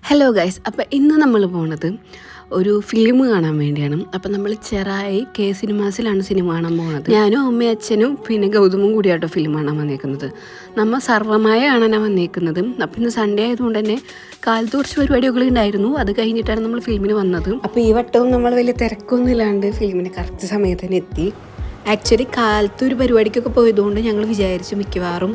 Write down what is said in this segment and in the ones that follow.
Hello guys, അപ്പോൾ ഇന്ന് നമ്മൾ പോണത് ഒരു ഫിലിം കാണാൻ വേണ്ടിയാണ്. അപ്പം നമ്മൾ ചെറായി കെ സിനിമാസിലാണ് സിനിമ കാണാൻ പോകുന്നത്. ഞാനും അമ്മയും അച്ഛനും പിന്നെ ഗൗതമും കൂടിയാട്ടോ ഫിലിം കാണാൻ വന്നേക്കുന്നത്. നമ്മൾ സർവമായ കാണാനാണ് വന്നേക്കുന്നത്. അപ്പം ഇന്ന് സൺഡേ ആയതുകൊണ്ട് തന്നെ കാലത്ത് കുറച്ച് പരിപാടികൾ ഉണ്ടായിരുന്നു. അത് കഴിഞ്ഞിട്ടാണ് നമ്മൾ ഫിലിമിന് വന്നത്. അപ്പോൾ ഈ വട്ടവും നമ്മൾ വലിയ തിരക്കൊന്നും ഇല്ലാണ്ട് ഫിലിമിന് കറക്റ്റ് സമയത്ത് തന്നെ എത്തി. ആക്ച്വലി കാലത്ത് ഒരു പരിപാടിക്കൊക്കെ പോയതുകൊണ്ട് ഞങ്ങൾ വിചാരിച്ചു മിക്കവാറും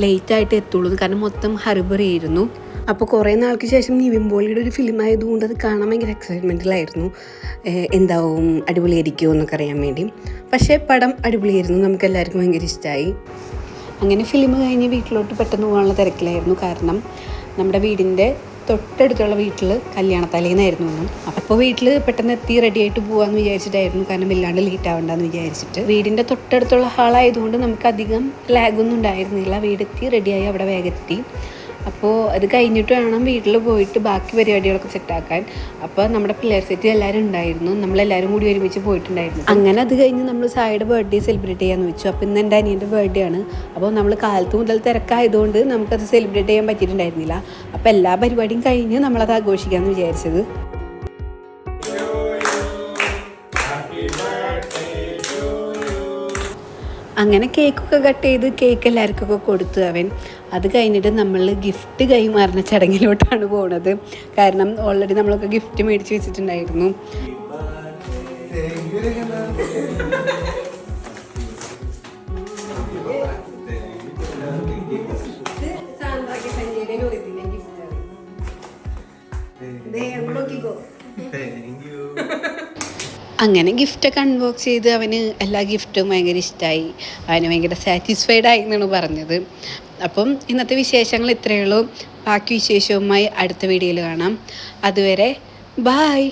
ലേറ്റായിട്ട് എത്തുള്ളൂ, കാരണം മൊത്തം ഹറിബറിയായിരുന്നു. അപ്പോൾ കുറേ നാൾക്ക് ശേഷം നിവിൻ പോളിയുടെ ഒരു ഫിലിം ആയതുകൊണ്ട് അത് കാണാൻ ഭയങ്കര എക്സൈറ്റ്മെൻറ്റിലായിരുന്നു. എന്താവും, അടിപൊളിയായിരിക്കുമോ എന്നൊക്കെ അറിയാൻ വേണ്ടി. പക്ഷേ പടം അടിപൊളിയായിരുന്നു, നമുക്ക് എല്ലാവർക്കും ഭയങ്കര ഇഷ്ടമായി. അങ്ങനെ ഫിലിം കഴിഞ്ഞ് വീട്ടിലോട്ട് പെട്ടെന്ന് പോകാനുള്ള തിരക്കിലായിരുന്നു. കാരണം നമ്മുടെ വീടിൻ്റെ തൊട്ടടുത്തുള്ള വീട്ടിൽ കല്യാണത്തലേന്നായിരുന്നു ഒന്നും. അപ്പോൾ വീട്ടിൽ പെട്ടെന്ന് എത്തി റെഡിയായിട്ട് പോകാമെന്ന് വിചാരിച്ചിട്ടായിരുന്നു, കാരണം ഇല്ലാണ്ട് ലേറ്റ് ആവണ്ടെന്ന് വിചാരിച്ചിട്ട്. വീടിൻ്റെ തൊട്ടടുത്തുള്ള ഹാളായതുകൊണ്ട് നമുക്കധികം ലാഗൊന്നും ഉണ്ടായിരുന്നില്ല. വീടെത്തി റെഡിയായി അവിടെ വേഗത്തി. അപ്പോൾ അത് കഴിഞ്ഞിട്ട് വേണം വീട്ടിൽ പോയിട്ട് ബാക്കി പരിപാടികളൊക്കെ സെറ്റാക്കാൻ. അപ്പോൾ നമ്മുടെ പിള്ളേർ സെറ്റ് എല്ലാവരും ഉണ്ടായിരുന്നു, നമ്മളെല്ലാവരും കൂടി ഒരുമിച്ച് പോയിട്ടുണ്ടായിരുന്നു. അങ്ങനെ അത് കഴിഞ്ഞ് നമ്മൾ സായിയുടെ ബർത്ത്ഡേ സെലിബ്രേറ്റ് ചെയ്യാമെന്ന് വെച്ചു. അപ്പോൾ ഇന്ന് എൻ്റെ അനിയൻ്റെ ബർത്ത്ഡേ ആണ്. അപ്പോൾ നമ്മൾ കാലത്ത് മുതൽ തിരക്കായതുകൊണ്ട് നമുക്കത് സെലിബ്രേറ്റ് ചെയ്യാൻ പറ്റിയിട്ടുണ്ടായിരുന്നില്ല. അപ്പോൾ എല്ലാ പരിപാടിയും കഴിഞ്ഞ് നമ്മളത് ആഘോഷിക്കാമെന്ന് വിചാരിച്ചത്. അങ്ങനെ കേക്കൊക്കെ കട്ട് ചെയ്ത് കേക്ക് എല്ലാവർക്കൊക്കെ കൊടുത്തു അവൻ. അത് കഴിഞ്ഞിട്ട് നമ്മൾ ഗിഫ്റ്റ് കൈമാറുന്ന ചടങ്ങിലോട്ടാണ് പോകുന്നത്. കാരണം ഓൾറെഡി നമ്മളൊക്കെ ഗിഫ്റ്റ് മേടിച്ച് വെച്ചിട്ടുണ്ടായിരുന്നു. അങ്ങനെ ഗിഫ്റ്റൊക്കെ അൺബോക്സ് ചെയ്ത് അവന് എല്ലാ ഗിഫ്റ്റും ഭയങ്കര ഇഷ്ടമായി. അവന് ഭയങ്കര സാറ്റിസ്ഫൈഡ് ആയി എന്നാണ് പറഞ്ഞത്. അപ്പം ഇന്നത്തെ വിശേഷങ്ങൾ ഇത്രയേ ഉള്ളൂ. ബാക്കി വിശേഷവുമായി അടുത്ത വീഡിയോയിൽ കാണാം. അതുവരെ ബായ്.